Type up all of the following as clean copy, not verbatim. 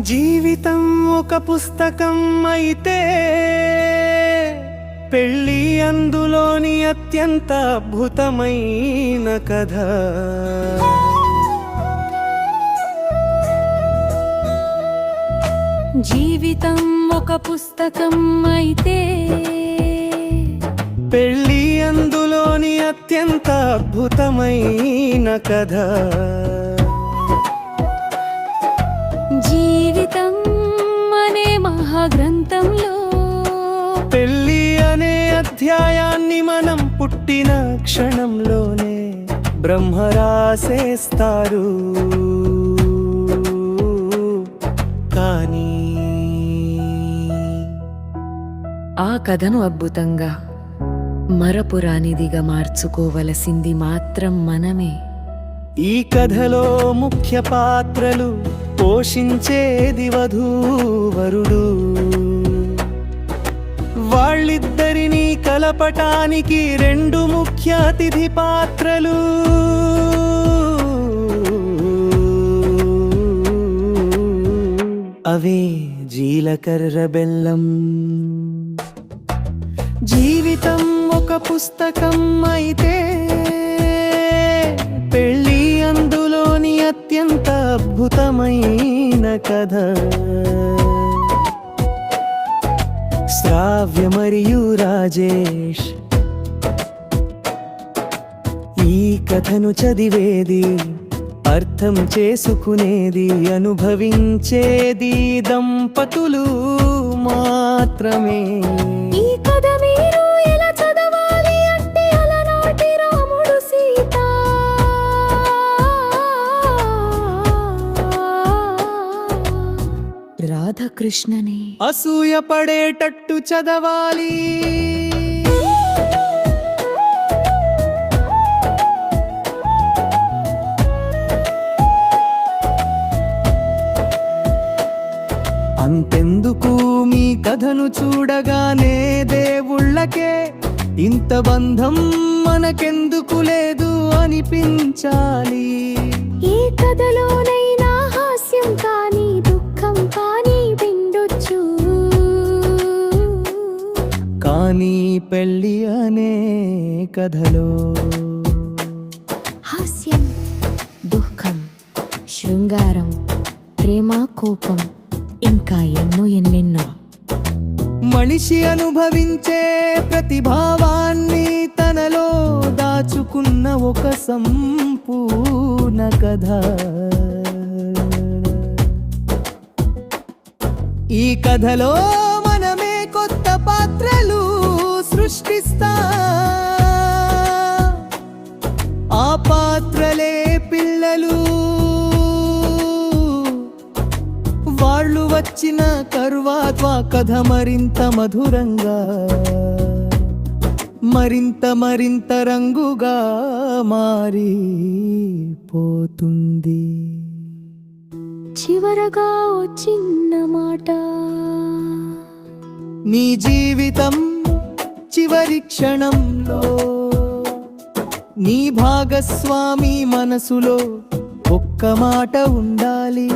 జీవితం ఒక పుస్తకం అయితే పెళ్ళి అందులోని అత్యంత అద్భుతమైన కథ. జీవితం ఒక పుస్తకం అయితే పెళ్ళి అందులోని అత్యంత అద్భుతమైన కథ. జీవితం అనే మహాగ్రంథంలో పెళ్ళి అనే అధ్యాయాన్ని మనం పుట్టిన క్షణంలోనే బ్రహ్మ రాసేస్తారు. కానీ ఆ కథను అద్భుతంగా మరపురానిదిగా మార్చుకోవలసింది మాత్రం మనమే. ఈ కథలో ముఖ్య పాత్రలు పోషించేది వధూవరుడు. వాళ్ళిద్దరినీ కలపటానికి రెండు ముఖ్య అతిథి పాత్రలు. అవే జీలకర్ర బెల్లం. జీవితం ఒక పుస్తకం అయితే పెళ్ళి అందులోని అత్యంత అద్భుతమైన కథ. శ్రావ్య మరియు రాజేష్ ఈ కథను చదివేది, అర్థం చేసుకునేది, అనుభవించేది దంపతులు మాత్రమే. ఈ కథ మీరు ఎలా చదవాలి అంటే అలనాటి రాముడు సీత, రాధాకృష్ణని అసూయ పడేటట్టు చదవాలి. అంతెందుకు మీ కథను చూడగానే దేవుళ్ళకే ఇంత బంధం మనకెందుకు లేదు అనిపించాలి. ఏ కథలోనైనా హాస్యం కానీ దుఃఖం కానీ విండొచ్చు, కానీ పెళ్ళి అనే కథలో హాస్యం, దుఃఖం, శృంగారం, ప్రేమ, కోపం, ఇంకా ఎన్నెన్నో. మనిషి అనుభవించే ప్రతిభావాన్ని తనలో దాచుకున్న ఒక సంపూర్ణ కథ. ఈ కథలో మనమే కొత్త పాత్రలు సృష్టిస్తా, ఆ పాత్రలే పిల్లలు. వాళ్ళు వచ్చిన తరువాత కథ మరింత మధురంగా, మరింత రంగుగా మారిపోతుంది. చివరగా ఓ చిన్న మాట, నీ జీవితం చివరి క్షణంలో నీ భాగస్వామి మనసులో ఒక్క మాట ఉండాలి.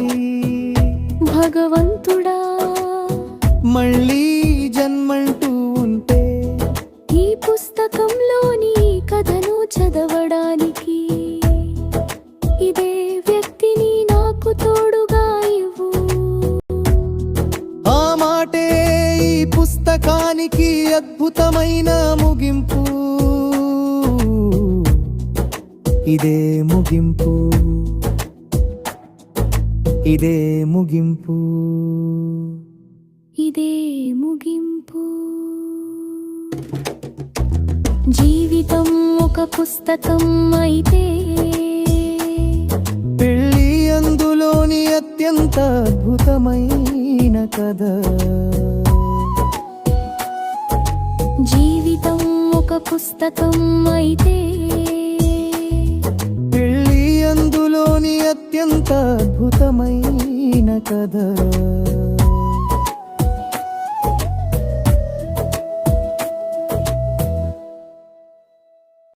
భగవంతుడా, మళ్ళీ జన్మంటూ ఉంటే ఈ పుస్తకంలోని కథను చదవడానికి ఇదే వ్యక్తిని నాకు తోడుగా ఇవ్వు. ఆ మాటే ఈ పుస్తకానికి అద్భుతమైన ముగింపు. ఇదే ముగింపు, ఇదే ముగింపు, ఇదే ముగింపు. జీవితం ఒక పుస్తకం అయితే పెళ్ళి అందులోని అత్యంత అద్భుతమైన కథ. జీవితం ఒక పుస్తకం అయితే పెళ్ళి అందులోని అత్యంత అద్భుతమైన కథ.